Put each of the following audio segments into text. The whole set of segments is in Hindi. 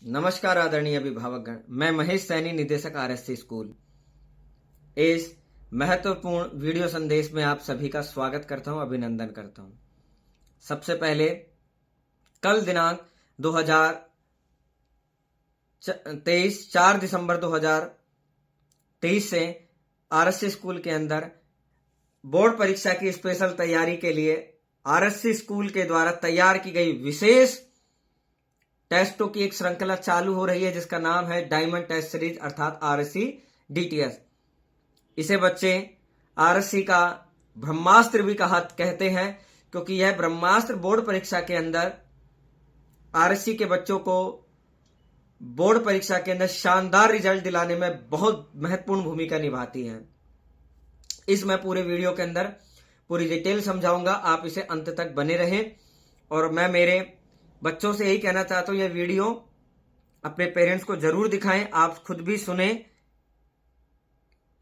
नमस्कार आदरणीय अभिभावकगण, मैं महेश सैनी, निदेशक आरएससी स्कूल। इस महत्वपूर्ण वीडियो संदेश में आप सभी का स्वागत करता हूं, अभिनंदन करता हूं। सबसे पहले कल दिनांक 2023 4 दिसंबर 2023 से आरएससी स्कूल के अंदर बोर्ड परीक्षा की स्पेशल तैयारी के लिए आरएससी स्कूल के द्वारा तैयार की गई विशेष टेस्टों की एक श्रृंखला चालू हो रही है, जिसका नाम है डायमंड टेस्ट सीरीज अर्थात आरएससी डीटीएस। इसे बच्चे आरएससी का ब्रह्मास्त्र भी कहते हैं, क्योंकि यह ब्रह्मास्त्र बोर्ड परीक्षा के अंदर आरएससी के बच्चों को बोर्ड परीक्षा के अंदर शानदार रिजल्ट दिलाने में बहुत महत्वपूर्ण भूमिका निभाती है। इस मैं पूरे वीडियो के अंदर पूरी डिटेल समझाऊंगा, आप इसे अंत तक बने रहें। और मैं मेरे बच्चों से यही कहना चाहता हूं, यह वीडियो अपने पेरेंट्स को जरूर दिखाएं, आप खुद भी सुने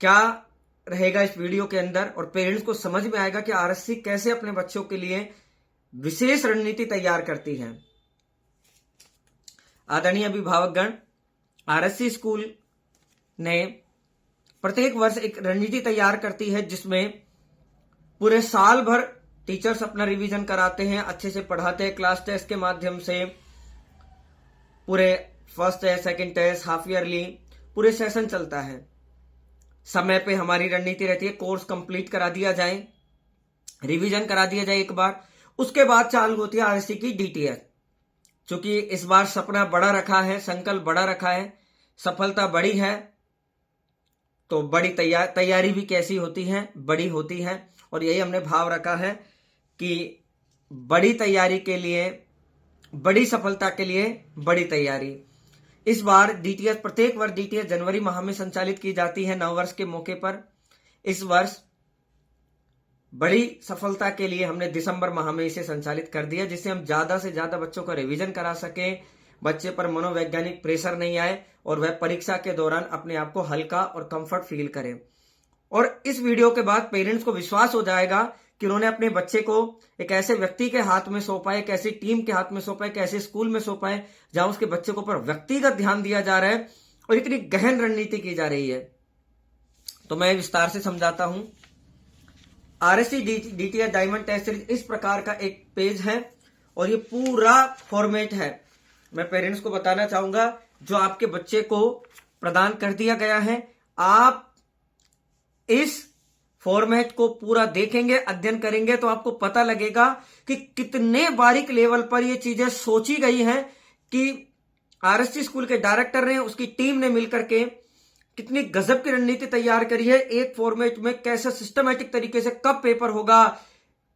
क्या रहेगा इस वीडियो के अंदर, और पेरेंट्स को समझ में आएगा कि आरएससी कैसे अपने बच्चों के लिए विशेष रणनीति तैयार करती है। आदरणीय अभिभावकगण, आरएससी स्कूल ने प्रत्येक वर्ष एक रणनीति तैयार करती है, जिसमें पूरे साल भर टीचर्स अपना रिवीजन कराते हैं, अच्छे से पढ़ाते हैं। क्लास टेस्ट के माध्यम से पूरे first test, second test, half yearly पूरे सेशन चलता है। समय पे हमारी रणनीति रहती है कोर्स कंप्लीट करा दिया जाए, रिवीजन करा दिया जाए एक बार, उसके बाद चालू होती है आरएससी की डीटीएस। चूंकि इस बार सपना बड़ा रखा है, संकल्प बड़ा रखा है, सफलता बड़ी है, तो बड़ी तैयारी भी कैसी होती है, बड़ी होती है। और यही हमने भाव रखा है कि बड़ी तैयारी के लिए, बड़ी सफलता के लिए बड़ी तैयारी। इस बार डीटीएस, प्रत्येक वर्ष डीटीएस जनवरी माह में संचालित की जाती है, नववर्ष के मौके पर। इस वर्ष बड़ी सफलता के लिए हमने दिसंबर माह में इसे संचालित कर दिया, जिससे हम ज्यादा से ज्यादा बच्चों को रिवीजन करा सकें, बच्चे पर मनोवैज्ञानिक प्रेशर नहीं आए और वह परीक्षा के दौरान अपने आप को हल्का और कंफर्ट फील करें। और इस वीडियो के बाद पेरेंट्स को विश्वास हो जाएगा कि उन्होंने अपने बच्चे को एक ऐसे व्यक्ति के हाथ में सौंपा है, एक ऐसी टीम के हाथ में सौंपा है, एक ऐसे स्कूल में सौंपा है जहां उसके बच्चे को पर व्यक्तिगत ध्यान दिया जा रहा है और इतनी गहन रणनीति की जा रही है। तो मैं विस्तार से समझाता हूं। RSC DTS diamond test series इस प्रकार का एक पेज है और ये पूरा फॉर्मेट है। मैं पेरेंट्स को बताना चाहूंगा, जो आपके बच्चे को प्रदान कर दिया गया है, आप इस फॉर्मेट को पूरा देखेंगे, अध्ययन करेंगे, तो आपको पता लगेगा कि कितने बारीक लेवल पर ये चीजें सोची गई हैं कि आरएससी स्कूल के डायरेक्टर ने, उसकी टीम ने मिलकर के कितनी गजब की रणनीति तैयार करी है। एक फॉर्मेट में कैसे सिस्टमैटिक तरीके से कब पेपर होगा,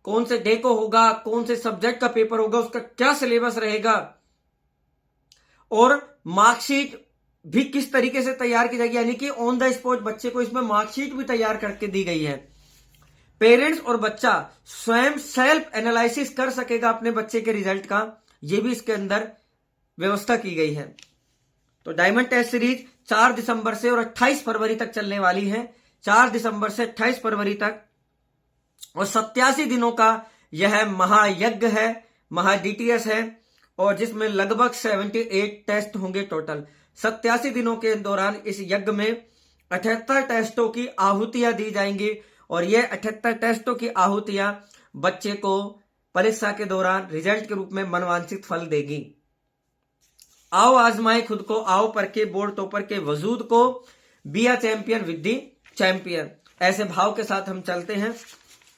कौन से डे को होगा, कौन से सब्जेक्ट का पेपर होगा, उसका क्या सिलेबस रहेगा, और मार्कशीट भी किस तरीके से तैयार की जाएगी, यानी कि ऑन द स्पॉट बच्चे को इसमें मार्कशीट भी तैयार करके दी गई है। पेरेंट्स और बच्चा स्वयं सेल्फ एनालिसिस कर सकेगा अपने बच्चे के रिजल्ट का, यह भी इसके अंदर व्यवस्था की गई है। तो डायमंड टेस्ट सीरीज 4 दिसंबर से और 28 फरवरी तक चलने वाली है। 4 दिसंबर से 28 फरवरी तक, और 87 दिनों का यह महायज्ञ है, महा डीटीएस है, और जिसमें लगभग 78 टेस्ट होंगे टोटल। 87 दिनों के दौरान इस यज्ञ में 78 टेस्टों की आहुतियां दी जाएंगी, और ये 78 टेस्टों की आहुतियां बच्चे को परीक्षा के दौरान रिजल्ट के रूप में मनवांछित फल देगी। आओ आजमाए खुद को, आओ परखे बोर्ड टॉपर के वजूद को, be a champion with the champion, ऐसे भाव के साथ हम चलते हैं।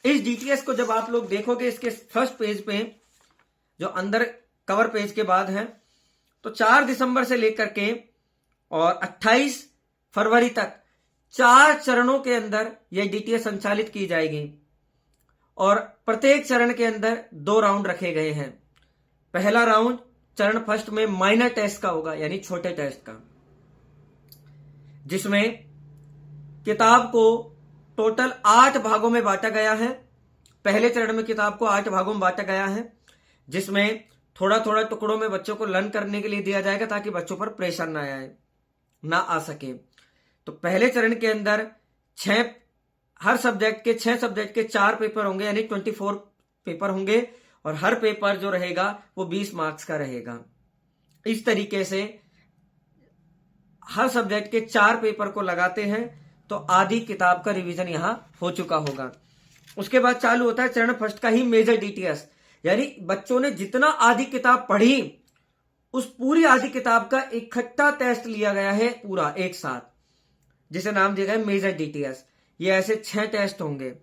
इस डीटीएस को जब आप लोग देखोगे, इसके फर्स्ट पेज पे जो अंदर कवर पेज के बाद है, तो 4 दिसंबर से लेकर के और 28 फरवरी तक 4 चरणों के अंदर यह डीटीएस संचालित की जाएगी, और प्रत्येक चरण के अंदर 2 राउंड रखे गए हैं। पहला राउंड चरण फर्स्ट में माइनर टेस्ट का होगा, यानी छोटे टेस्ट का, जिसमें किताब को टोटल 8 भागों में बांटा गया है। पहले चरण में किताब को 8 भागों में बांटा गया है, जिसमें थोड़ा थोड़ा टुकड़ों में बच्चों को लर्न करने के लिए दिया जाएगा, ताकि बच्चों पर प्रेशर ना आ सके। तो पहले चरण के अंदर हर सब्जेक्ट के 6 सब्जेक्ट के 4 पेपर होंगे, यानी 24 पेपर होंगे, और हर पेपर जो रहेगा वो 20 मार्क्स का रहेगा। इस तरीके से हर सब्जेक्ट के 4 पेपर को लगाते हैं तो आधी किताब का रिवीजन यहां हो चुका होगा। उसके बाद चालू होता है चरण फर्स्ट का ही मेजर डीटीएस, यानी बच्चों ने जितना आधी किताब पढ़ी उस पूरी आधी किताब का इकट्ठा टेस्ट लिया गया है पूरा एक साथ, जिसे नाम दिया गया है मेजर डीटीएस। ये ऐसे 6 टेस्ट होंगे।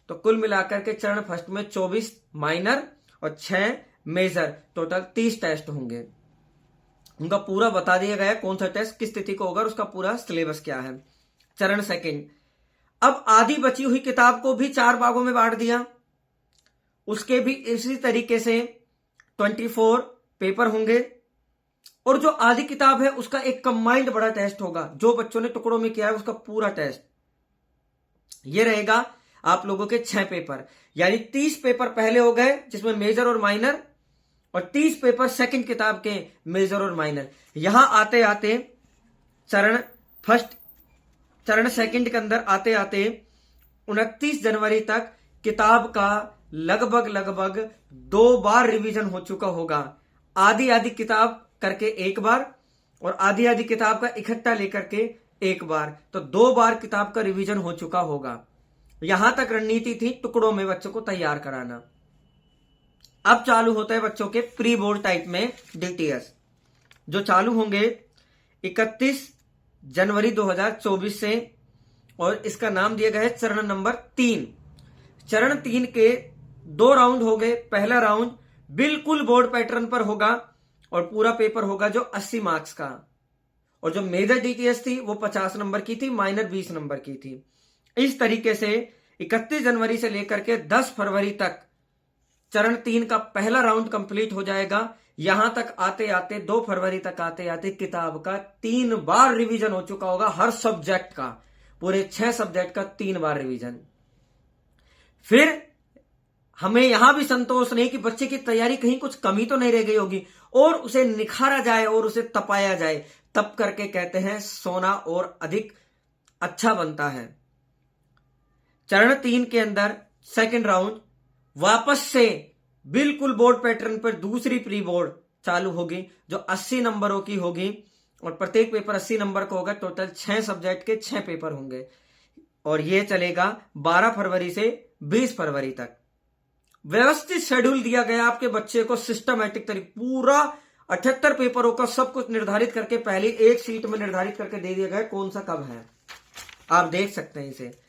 तो कुल मिलाकर के चरण फर्स्ट में 24 माइनर और 6 मेजर, टोटल 30 टेस्ट होंगे। उनका पूरा बता दिया गया है कौन सा टेस्ट किस तिथि को होगा और उसका पूरा सिलेबस क्या है। चरण सेकंड, अब आधी बची हुई किताब को भी 4 भागों में बांट दिया। उसके भी इसी तरीके से 24 पेपर होंगे और जो आधी किताब है उसका एक कंबाइंड बड़ा टेस्ट होगा, जो बच्चों ने टुकड़ों में किया है उसका पूरा टेस्ट। ये रहेगा आप लोगों के 6 पेपर, यानी 30 पेपर पहले हो गए जिसमें मेजर और माइनर, और 30 पेपर सेकंड किताब के मेजर और माइनर। यहां आते आते चरण सेकंड के अंदर आते आते 29 जनवरी तक किताब का लगभग 2 बार रिवीजन हो चुका होगा। आधी आधी किताब करके एक बार और आधी आधी किताब का इकट्ठा लेकर के एक बार, तो 2 बार किताब का रिवीजन हो चुका होगा। यहां तक रणनीति थी टुकड़ों में बच्चों को तैयार कराना। अब चालू होता है बच्चों के प्री बोर्ड टाइप में डीटीएस, जो चालू होंगे 31 जनवरी 2024 से, और इसका नाम दिया गया है चरण नंबर 3। चरण 3 के 2 राउंड हो गए। पहला राउंड बिल्कुल बोर्ड पैटर्न पर होगा और पूरा पेपर होगा जो 80 मार्क्स का, और जो मेजर डीटीएस थी वो 50 नंबर की थी, माइनर 20 नंबर की थी। इस तरीके से 31 जनवरी से लेकर के 10 फरवरी तक चरण 3 का पहला राउंड कंप्लीट हो जाएगा। यहां तक आते आते 2 फरवरी तक आते आते किताब का 3 बार रिवीजन हो चुका होगा, हर सब्जेक्ट का, पूरे 6 सब्जेक्ट का 3 बार रिवीजन। फिर हमें यहां भी संतोष नहीं कि बच्चे की तैयारी कहीं कुछ कमी तो नहीं रह गई होगी, और उसे निखारा जाए और उसे तपाया जाए, तब करके कहते हैं सोना और अधिक अच्छा बनता है। चरण 3 के अंदर सेकंड राउंड वापस से बिल्कुल बोर्ड पैटर्न पर दूसरी प्री बोर्ड चालू होगी, जो 80 नंबरों की होगी और प्रत्येक पेपर 80 नंबर का होगा। टोटल 6 सब्जेक्ट के 6 पेपर होंगे और यह चलेगा 12 फरवरी से 20 फरवरी तक। व्यवस्थित शेड्यूल दिया गया आपके बच्चे को, सिस्टमैटिक तरीके, पूरा 78 पेपरों का सब कुछ निर्धारित करके पहले एक शीट में निर्धारित करके दे दिया गया कौन सा कब है। आप देख सकते हैं इसे।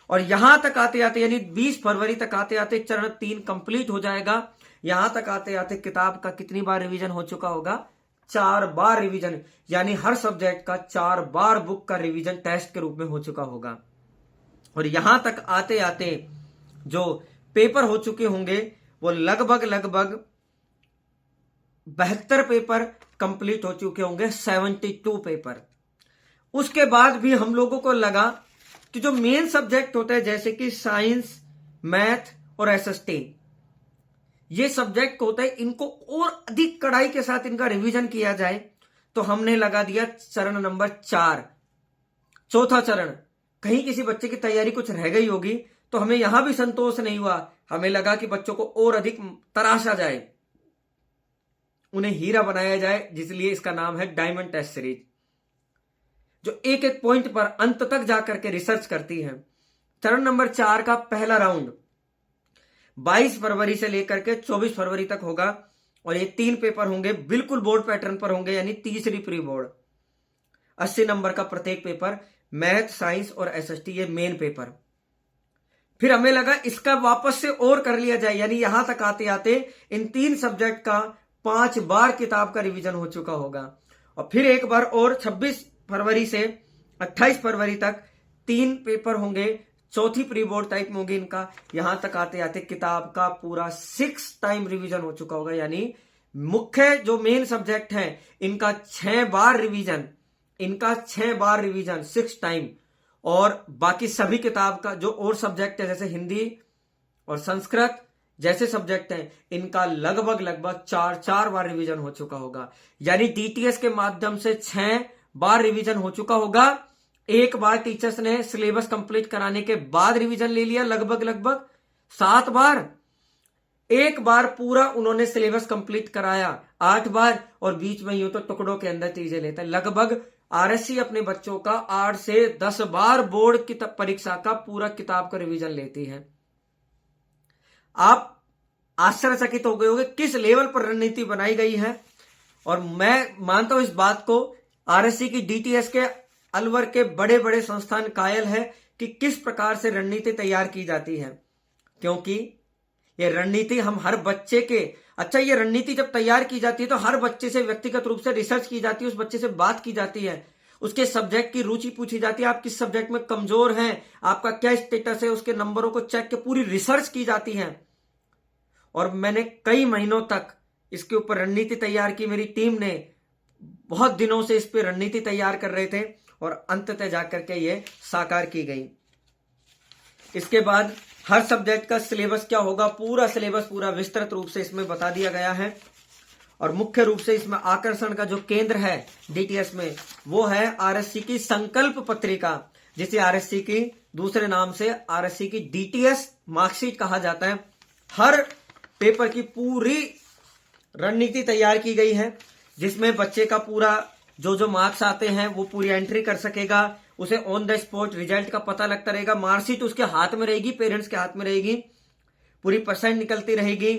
और यहां तक आते आते यानी 20 फरवरी तक आते आते चरण 3 कंप्लीट हो जाएगा। यहां तक आते आते किताब का कितनी बार रिवीजन हो चुका होगा? 4 बार रिवीजन, यानी हर सब्जेक्ट का 4 बार बुक का रिवीजन टेस्ट के रूप में हो चुका होगा। और यहां तक आते आते जो पेपर हो चुके होंगे वो लगभग 72 पेपर कंप्लीट हो चुके होंगे, 72 पेपर। उसके बाद भी हम लोगों को लगा कि जो मेन सब्जेक्ट होते हैं जैसे कि साइंस, मैथ और एसएसटी, ये सब्जेक्ट होते हैं, इनको और अधिक कड़ाई के साथ इनका रिवीजन किया जाए, तो हमने लगा दिया चरण नंबर 4, चौथा चरण। कहीं किसी बच्चे की तैयारी कुछ रह गई होगी तो हमें यहां भी संतोष नहीं हुआ, हमें लगा कि बच्चों को और अधिक तराशा जाए, उन्हें हीरा बनाया जाए, जिसलिए इसका नाम है डायमंड टेस्ट सीरीज, जो एक एक पॉइंट पर अंत तक जाकर के रिसर्च करती है। चरण नंबर 4 का पहला राउंड 22 फरवरी से लेकर के 24 फरवरी तक होगा और ये 3 पेपर होंगे, बिल्कुल बोर्ड पैटर्न पर होंगे, यानी तीसरी प्री बोर्ड, 80 नंबर का प्रत्येक पेपर, मैथ, साइंस और एसएसटी, ये मेन पेपर। फिर हमें लगा इसका वापस से और कर लिया जाए, यानी यहां तक आते आते इन 3 सब्जेक्ट का 5 बार किताब का रिवीजन हो चुका होगा। और फिर एक बार और 26 फरवरी से 28 फरवरी तक 3 पेपर होंगे, चौथी प्री बोर्ड टाइप में होगी इनका। यहां तक आते आते किताब का पूरा 6 टाइम रिवीजन हो चुका होगा, यानी मुख्य जो मेन सब्जेक्ट है इनका 6 बार रिवीजन, 6 टाइम। और बाकी सभी किताब का जो और सब्जेक्ट है जैसे हिंदी और संस्कृत जैसे सब्जेक्ट हैं, इनका लगभग 4 बार रिवीजन हो चुका होगा। यानी डीटीएस के माध्यम से 6 बार रिवीजन हो चुका होगा। एक बार टीचर्स ने सिलेबस कंप्लीट कराने के बाद रिवीजन ले लिया, लगभग 7 बार। एक बार पूरा उन्होंने सिलेबस कंप्लीट कराया 8 बार, और बीच में यूं तो टुकड़ों के अंदर चीजें लेते हैं, लगभग आरएससी अपने बच्चों का 8 से 10 बार बोर्ड की परीक्षा का पूरा किताब का रिवीजन लेती है। आप आश्चर्यचकित हो गए होंगे किस लेवल पर रणनीति बनाई गई है। और मैं मानता हूं इस बात को, आरएससी की डीटीएस के अलवर के बड़े बड़े संस्थान कायल है कि किस प्रकार से रणनीति तैयार की जाती है, क्योंकि ये रणनीति हम हर बच्चे के, अच्छा ये रणनीति जब तैयार की जाती है तो हर बच्चे से व्यक्तिगत रूप से रिसर्च की जाती है, उस बच्चे से बात की जाती है, उसके सब्जेक्ट की रुचि पूछी जाती है, आप किस सब्जेक्ट में कमजोर हैं, आपका क्या स्टेटस है, उसके नंबरों को चेक के पूरी रिसर्च की जाती है। और मैंने कई महीनों तक इसके ऊपर रणनीति तैयार की, मेरी टीम ने बहुत दिनों से इस पे रणनीति तैयार कर रहे थे और अंततः जाकर के ये साकार की गई। इसके बाद हर सब्जेक्ट का सिलेबस क्या होगा, पूरा सिलेबस पूरा विस्तृत रूप से इसमें बता दिया गया है। और मुख्य रूप से इसमें आकर्षण का जो केंद्र है डीटीएस में वो है आरएससी की संकल्प पत्रिका, जिसे आरएससी की दूसरे नाम से आरएससी की डीटीएस मार्कशीट कहा जाता है। हर पेपर की पूरी रणनीति तैयार की गई है, जिसमें बच्चे का पूरा जो मार्क्स आते हैं वो पूरी एंट्री कर सकेगा, उसे ऑन द स्पॉट रिजल्ट का पता लगता रहेगा, मार्कशीट उसके हाथ में रहेगी, पेरेंट्स के हाथ में रहेगी, पूरी परसेंट निकलती रहेगी।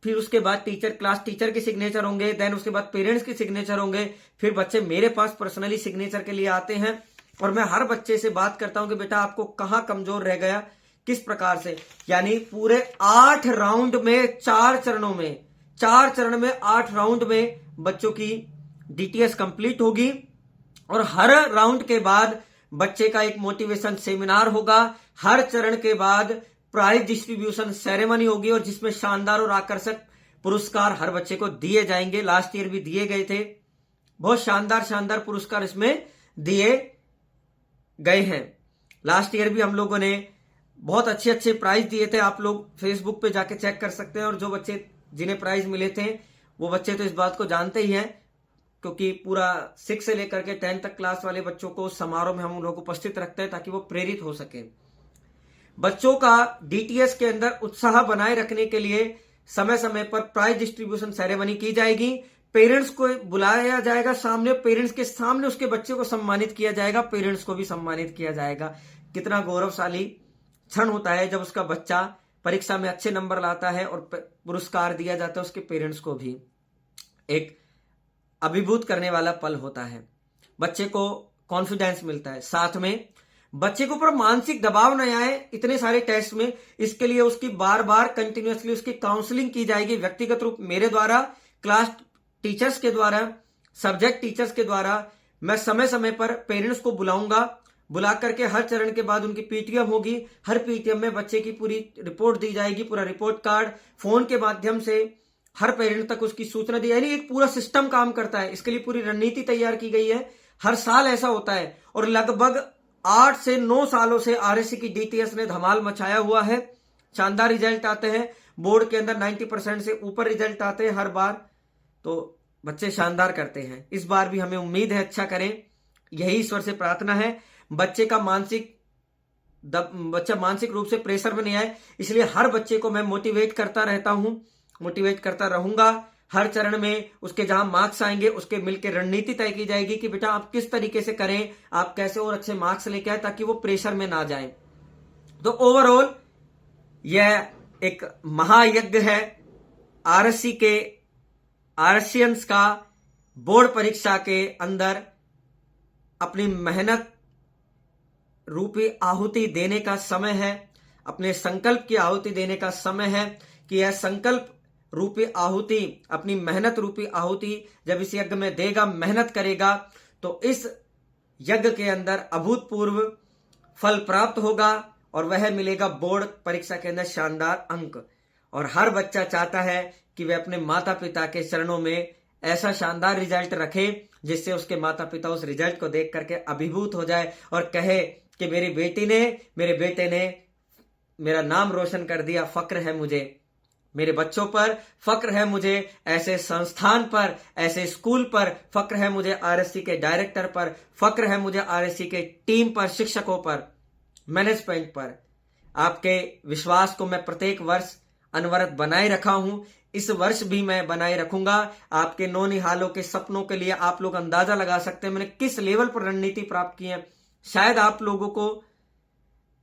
फिर उसके बाद क्लास टीचर के सिग्नेचर होंगे, देन उसके बाद पेरेंट्स के सिग्नेचर होंगे, फिर बच्चे मेरे पास पर्सनली सिग्नेचर के लिए आते हैं और मैं हर बच्चे से बात करता हूं कि बेटा आपको कहां कमजोर रह गया, किस प्रकार से। यानी पूरे 8 राउंड में 4 चरणों में 4 चरण में 8 राउंड में बच्चों की डीटीएस कंप्लीट होगी। और हर राउंड के बाद बच्चे का एक मोटिवेशन सेमिनार होगा, हर चरण के बाद प्राइज डिस्ट्रीब्यूशन सेरेमनी होगी और जिसमें शानदार और आकर्षक पुरस्कार हर बच्चे को दिए जाएंगे। लास्ट ईयर भी दिए गए थे, बहुत शानदार पुरस्कार इसमें दिए गए हैं। लास्ट ईयर भी हम लोगों ने बहुत अच्छे प्राइज दिए थे, आप लोग फेसबुक पे जाके चेक कर सकते हैं। और जो बच्चे जिन्हें प्राइज मिले थे वो बच्चे तो इस बात को जानते ही हैं, क्योंकि पूरा 6 से लेकर के 10 तक क्लास वाले बच्चों को समारोह में हम लोग उपस्थित रखते हैं ताकि वो प्रेरित हो सके। बच्चों का डीटीएस के अंदर उत्साह बनाए रखने के लिए समय समय पर प्राइज डिस्ट्रीब्यूशन सेरेमनी की जाएगी, पेरेंट्स को बुलाया जाएगा सामने, पेरेंट्स के सामने उसके बच्चे को सम्मानित किया जाएगा, पेरेंट्स को भी सम्मानित किया जाएगा। कितना गौरवशाली क्षण होता है जब उसका बच्चा परीक्षा में अच्छे नंबर लाता है और पुरस्कार दिया जाता है, उसके पेरेंट्स को भी एक अभिभूत करने वाला पल होता है। बच्चे को कॉन्फिडेंस मिलता है, साथ में बच्चे के ऊपर मानसिक दबाव न आए इतने सारे टेस्ट में, इसके लिए उसकी बार बार कंटिन्यूअसली उसकी काउंसलिंग की जाएगी, व्यक्तिगत रूप मेरे द्वारा, क्लास टीचर्स के द्वारा, सब्जेक्ट टीचर्स के द्वारा। मैं समय समय पर पेरेंट्स को बुलाऊंगा, बुला करके हर चरण के बाद उनकी पीटीएम होगी, हर पीटीएम में बच्चे की पूरी रिपोर्ट दी जाएगी, पूरा रिपोर्ट कार्ड फोन के माध्यम से हर पेरेंट तक उसकी सूचना दी, यानी एक पूरा सिस्टम काम करता है। इसके लिए पूरी रणनीति तैयार की गई है, हर साल ऐसा होता है। और लगभग 8 से 9 सालों से आरएससी की डीटीएस ने धमाल मचाया हुआ है, शानदार रिजल्ट आते हैं, बोर्ड के अंदर 90% से ऊपर रिजल्ट आते हैं हर बार, तो बच्चे शानदार करते हैं। इस बार भी हमें उम्मीद है अच्छा करें, यही ईश्वर से प्रार्थना है। बच्चा मानसिक रूप से प्रेशर में नहीं आए, इसलिए हर बच्चे को मैं मोटिवेट करता रहता हूं, मोटिवेट करता रहूंगा। हर चरण में उसके जहां मार्क्स आएंगे उसके मिलकर रणनीति तय की जाएगी कि बेटा आप किस तरीके से करें, आप कैसे और अच्छे मार्क्स लेके आए ताकि वो प्रेशर में ना जाए। तो ओवरऑल यह एक महायज्ञ है आरएससी के आरएससियंस का बोर्ड परीक्षा के अंदर अपनी मेहनत रूपी आहुति देने का समय है, अपने संकल्प की आहुति देने का समय है कि यह संकल्प रूपी आहुति, अपनी मेहनत रूपी आहुति जब इस यज्ञ में देगा, मेहनत करेगा, तो इस यज्ञ के अंदर अभूतपूर्व फल प्राप्त होगा और वह मिलेगा बोर्ड परीक्षा के अंदर शानदार अंक। और हर बच्चा चाहता है कि वह अपने माता पिता के चरणों में ऐसा शानदार रिजल्ट रखे जिससे उसके माता पिता उस रिजल्ट को देख करके अभिभूत हो जाए और कहे कि मेरी बेटी ने, मेरे बेटे ने मेरा नाम रोशन कर दिया, फक्र है मुझे मेरे बच्चों पर, फक्र है मुझे ऐसे संस्थान पर, ऐसे स्कूल पर, फक्र है मुझे आरएससी के डायरेक्टर पर, फक्र है मुझे आरएससी के टीम पर, शिक्षकों पर, मैनेजमेंट पर। आपके विश्वास को मैं प्रत्येक वर्ष अनवरत बनाए रखा हूं, इस वर्ष भी मैं बनाए रखूंगा। आपके नौनिहालों के सपनों के लिए आप लोग अंदाजा लगा सकते हैं मैंने किस लेवल पर रणनीति प्राप्त की है। शायद आप लोगों को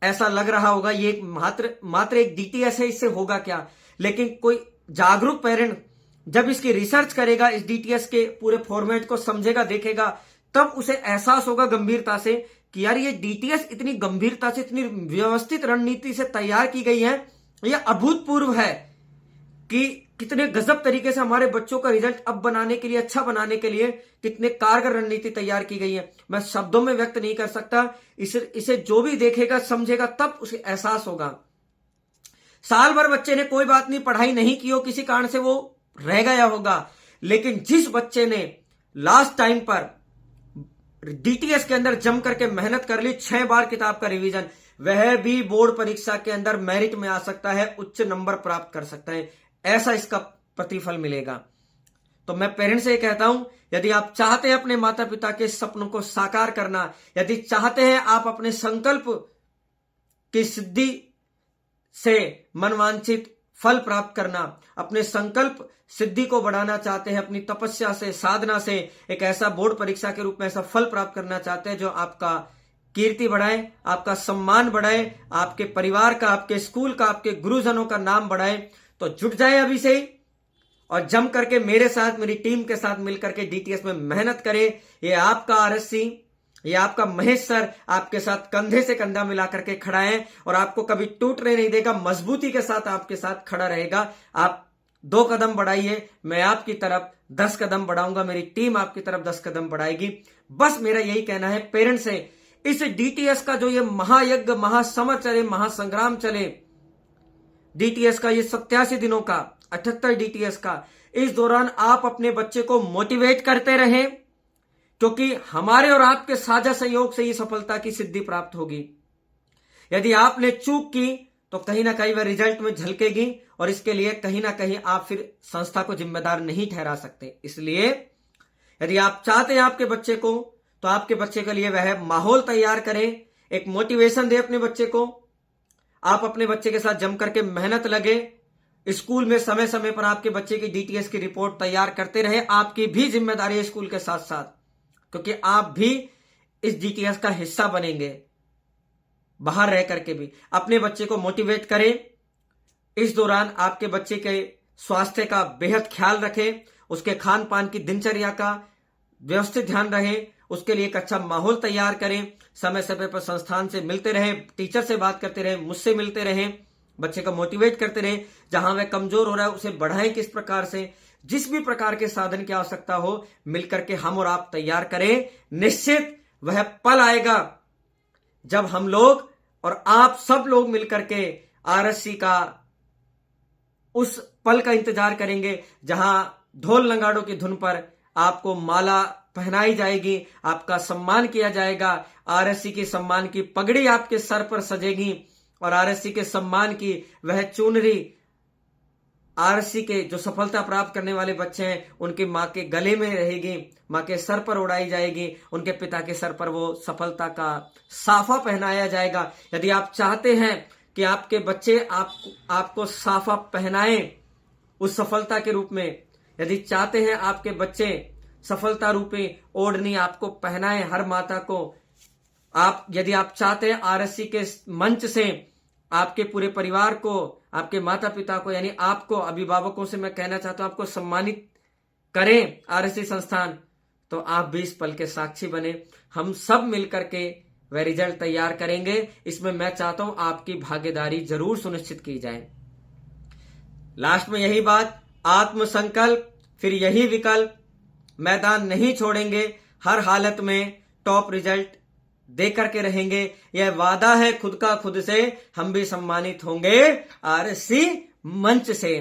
ऐसा लग रहा होगा ये मात्र एक डीटीएस है, इससे होगा क्या, लेकिन कोई जागरूक पेरेंट जब इसकी रिसर्च करेगा, इस डीटीएस के पूरे फॉर्मेट को समझेगा, देखेगा, तब उसे एहसास होगा गंभीरता से कि यार ये डीटीएस इतनी गंभीरता से, इतनी व्यवस्थित रणनीति से तैयार की गई है, यह अभूतपूर्व है कि कितने गजब तरीके से हमारे बच्चों का रिजल्ट अब बनाने के लिए, अच्छा बनाने के लिए कितने कारगर रणनीति तैयार की गई है। मैं शब्दों में व्यक्त नहीं कर सकता। इसे जो भी देखेगा, समझेगा, तब उसे एहसास होगा। साल भर बच्चे ने कोई बात नहीं, पढ़ाई नहीं की हो, किसी कारण से वो रह गया होगा, लेकिन जिस बच्चे ने लास्ट टाइम पर डीटीएस के अंदर जम करके मेहनत कर ली, 6 बार किताब का रिवीजन, वह भी बोर्ड परीक्षा के अंदर मेरिट में आ सकता है, उच्च नंबर प्राप्त कर सकता है, ऐसा इसका प्रतिफल मिलेगा। तो मैं पेरेंट्स से कहता हूं, यदि आप चाहते हैं अपने माता पिता के सपनों को साकार करना, यदि चाहते हैं आप अपने संकल्प की सिद्धि से मनवांछित फल प्राप्त करना, अपने संकल्प सिद्धि को बढ़ाना चाहते हैं, अपनी तपस्या से, साधना से एक ऐसा बोर्ड परीक्षा के रूप में ऐसा फल प्राप्त करना चाहते हैं जो आपका कीर्ति बढ़ाए, आपका सम्मान बढ़ाए, आपके परिवार का, आपके स्कूल का, आपके गुरुजनों का नाम बढ़ाए, तो जुट जाए अभी से ही और जम करके मेरे साथ, मेरी टीम के साथ मिलकर के डीटीएस में मेहनत करें। ये आपका आरएससी, ये आपका महेश सर आपके साथ कंधे से कंधा मिला करके खड़ा है और आपको कभी टूटने नहीं देगा, मजबूती के साथ आपके साथ खड़ा रहेगा। आप 2 कदम बढ़ाइए, मैं आपकी तरफ 10 कदम बढ़ाऊंगा, मेरी टीम आपकी तरफ 10 कदम बढ़ाएगी। बस मेरा यही कहना है पेरेंट्स से, इस डीटीएस का जो ये महायज्ञ, महासमर चले, महासंग्राम चले, डीटीएस का ये 87 दिनों का, 78 डीटीएस का, इस दौरान आप अपने बच्चे को मोटिवेट करते रहें, क्योंकि हमारे और आपके साझा सहयोग से ही सफलता की सिद्धि प्राप्त होगी। यदि आपने चूक की तो कहीं ना कहीं वह रिजल्ट में झलकेगी और इसके लिए कहीं ना कहीं आप फिर संस्था को जिम्मेदार नहीं ठहरा सकते। इसलिए यदि आप चाहते हैं आपके बच्चे को, तो आपके बच्चे के लिए वह माहौल तैयार करें, एक मोटिवेशन दे अपने बच्चे को। आप अपने बच्चे के साथ जम करके मेहनत लगे, स्कूल में समय समय पर आपके बच्चे की डीटीएस की रिपोर्ट तैयार करते रहे। आपकी भी जिम्मेदारी है स्कूल के साथ साथ, क्योंकि आप भी इस डीटीएस का हिस्सा बनेंगे। बाहर रह करके भी अपने बच्चे को मोटिवेट करें। इस दौरान आपके बच्चे के स्वास्थ्य का बेहद ख्याल रखें, उसके खान पान की दिनचर्या का व्यवस्थित ध्यान रहे, उसके लिए एक अच्छा माहौल तैयार करें। समय समय पर संस्थान से मिलते रहे, टीचर से बात करते रहे, मुझसे मिलते रहे, बच्चे को मोटिवेट करते रहे। जहां वह कमजोर हो रहा है उसे बढ़ाएं किस प्रकार से, जिस भी प्रकार के साधन की आवश्यकता हो मिलकर के हम और आप तैयार करें। निश्चित वह पल आएगा जब हम लोग और आप सब लोग मिलकर के आरएससी का उस पल का इंतजार करेंगे जहां ढोल नगाड़ों की धुन पर आपको माला पहनाई जाएगी, आपका सम्मान किया जाएगा, आरएससी की सम्मान की पगड़ी आपके सर पर सजेगी और आरएससी के सम्मान की वह चुनरी आरएससी के जो सफलता प्राप्त करने वाले बच्चे हैं उनकी मां के गले में रहेगी, मां के सर पर उड़ाई जाएगी, उनके पिता के सर पर वो सफलता का साफा पहनाया जाएगा। यदि आप चाहते हैं कि आपके बच्चे आपको साफा पहनाएं उस सफलता के रूप में, यदि चाहते हैं आपके बच्चे सफलता रूपी ओढ़नी आपको पहनाएं हर माता को, यदि आप चाहते हैं आरएससी के मंच से आपके पूरे परिवार को, आपके माता पिता को, यानी आपको अभिभावकों से मैं कहना चाहता हूं आपको सम्मानित करें आरएससी संस्थान, तो आप भी इस पल के साक्षी बने। हम सब मिलकर के वह रिजल्ट तैयार करेंगे। इसमें मैं चाहता हूं आपकी भागीदारी जरूर सुनिश्चित की जाए। लास्ट में यही बात, आत्मसंकल्प फिर यही विकल्प, मैदान नहीं छोड़ेंगे, हर हालत में टॉप रिजल्ट दे करके रहेंगे, यह वादा है खुद का खुद से। हम भी सम्मानित होंगे आरएससी मंच से।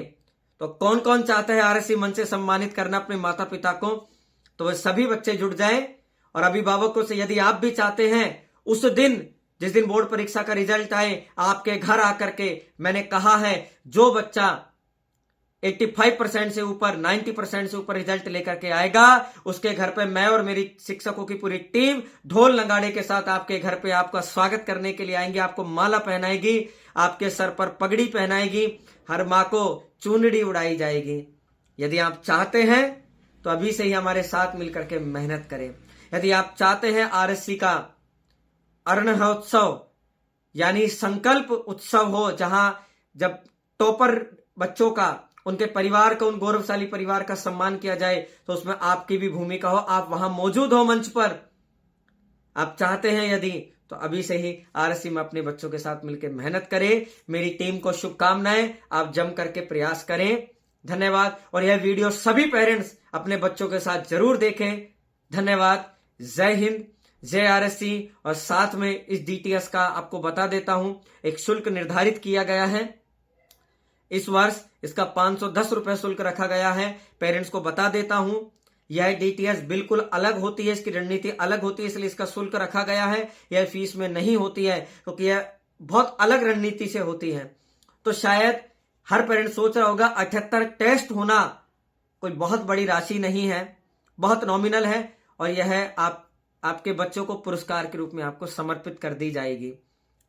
तो कौन कौन चाहता है आरएससी मंच से सम्मानित करना अपने माता पिता को, तो वह सभी बच्चे जुट जाएं। और अभिभावकों से यदि आप भी चाहते हैं उस दिन जिस दिन बोर्ड परीक्षा का रिजल्ट आए, आपके घर आकर के, मैंने कहा है जो बच्चा 85% से ऊपर, 90% से ऊपर रिजल्ट लेकर के आएगा, उसके घर पे मैं और मेरी शिक्षकों की पूरी टीम ढोल नगाड़े के साथ आपके घर पे आपका स्वागत करने के लिए आएंगे। आपको माला पहनाएगी, आपके सर पर पगड़ी पहनाएगी, हर माँ को चुनरी उड़ाई जाएगी। यदि आप चाहते हैं तो अभी से ही हमारे साथ मिलकर के मेहनत करें। यदि आप चाहते हैं आरएससी का अरुणोत्सव यानी संकल्प उत्सव हो, जहां जब टॉपर बच्चों का, उनके परिवार का, उन गौरवशाली परिवार का सम्मान किया जाए, तो उसमें आपकी भी भूमिका हो, आप वहां मौजूद हो मंच पर, आप चाहते हैं यदि, तो अभी से ही आरएससी में अपने बच्चों के साथ मिलकर मेहनत करें। मेरी टीम को शुभकामनाएं, आप जम करके प्रयास करें। धन्यवाद। और यह वीडियो सभी पेरेंट्स अपने बच्चों के साथ जरूर देखें। धन्यवाद। जय हिंद, जय आरएससी। और साथ में इस डीटीएस का आपको बता देता हूं, एक शुल्क निर्धारित किया गया है। इस वर्ष इसका 510 रुपए शुल्क रखा गया है। पेरेंट्स को बता देता हूं, यह डीटीएस बिल्कुल अलग होती है, इसकी रणनीति अलग होती है, इसलिए इसका शुल्क रखा गया है। यह फीस में नहीं होती है, क्योंकि यह बहुत अलग रणनीति से होती है। तो शायद हर पेरेंट सोच रहा होगा 78 टेस्ट होना कोई बहुत बड़ी राशि नहीं है, बहुत नॉमिनल है, और यह आपके बच्चों को पुरस्कार के रूप में आपको समर्पित कर दी जाएगी।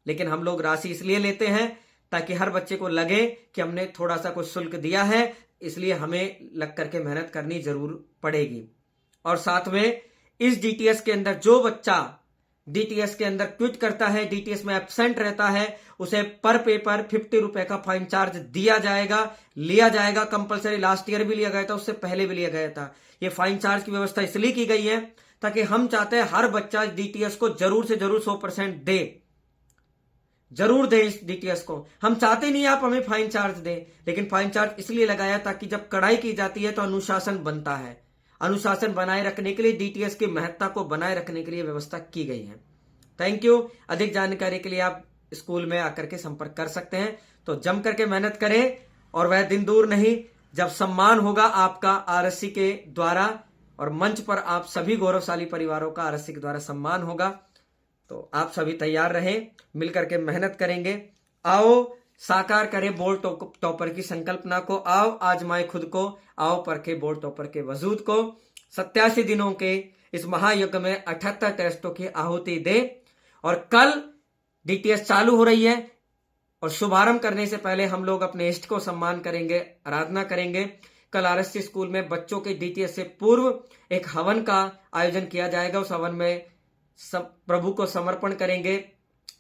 लेकिन हम लोग राशि इसलिए लेते हैं ताकि हर बच्चे को लगे कि हमने थोड़ा सा कुछ शुल्क दिया है, इसलिए हमें लग करके मेहनत करनी जरूर पड़ेगी। और साथ में इस डीटीएस के अंदर जो बच्चा डीटीएस के अंदर क्विट करता है, डीटीएस में एब्सेंट रहता है, उसे पर पेपर 50 रुपए का फाइन चार्ज दिया जाएगा कंपलसरी। लास्ट ईयर भी लिया गया था, उससे पहले भी लिया गया था। ये फाइन चार्ज की व्यवस्था इसलिए की गई है ताकि हम चाहते हैं हर बच्चा डीटीएस को जरूर से जरूर 100% दे, जरूर दे इस डीटीएस को। हम चाहते नहीं आप हमें फाइन चार्ज दें, लेकिन फाइन चार्ज इसलिए लगाया ताकि जब कड़ाई की जाती है तो अनुशासन बनता है। अनुशासन बनाए रखने के लिए, डीटीएस की महत्ता को बनाए रखने के लिए व्यवस्था की गई है। Thank you. अधिक जानकारी के लिए आप स्कूल में आकर के संपर्क कर सकते हैं। तो जम करके मेहनत करें, और वह दिन दूर नहीं जब सम्मान होगा आपका आरएससी के द्वारा, और मंच पर आप सभी गौरवशाली परिवारों का आरएससी के द्वारा सम्मान होगा। तो आप सभी तैयार रहें, मिलकर के मेहनत करेंगे। आओ साकार करें बोर्ड टॉपर की संकल्पना को। आओ आजमाए खुद को, आओ परखे बोर्ड टॉपर के वजूद को। 87 दिनों के इस महायज्ञ में 78 टेस्टों की आहुति दे। और कल डीटीएस चालू हो रही है, और शुभारंभ करने से पहले हम लोग अपने इष्ट को सम्मान करेंगे, आराधना करेंगे। कल आरएससी स्कूल में बच्चों के डीटीएस से पूर्व एक हवन का आयोजन किया जाएगा। उस हवन में सब प्रभु को समर्पण करेंगे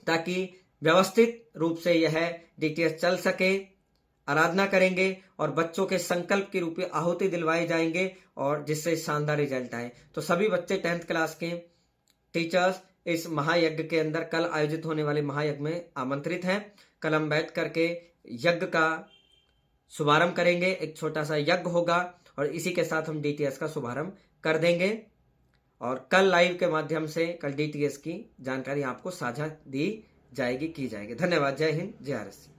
ताकि व्यवस्थित रूप से यह डीटीएस चल सके। आराधना करेंगे और बच्चों के संकल्प के रूप में आहुति दिलवाए जाएंगे, और जिससे शानदार रिजल्ट आए। तो सभी बच्चे 10th क्लास के टीचर्स इस महायज्ञ के अंदर, कल आयोजित होने वाले महायज्ञ में आमंत्रित हैं। कल हम बैठ करके यज्ञ का शुभारंभ करेंगे। एक छोटा सा यज्ञ होगा, और इसी के साथ हम डीटीएस का शुभारंभ कर देंगे। और कल लाइव के माध्यम से कल डीटीएस की जानकारी आपको साझा की जाएगी। धन्यवाद। जय हिंद, जय आरएससी।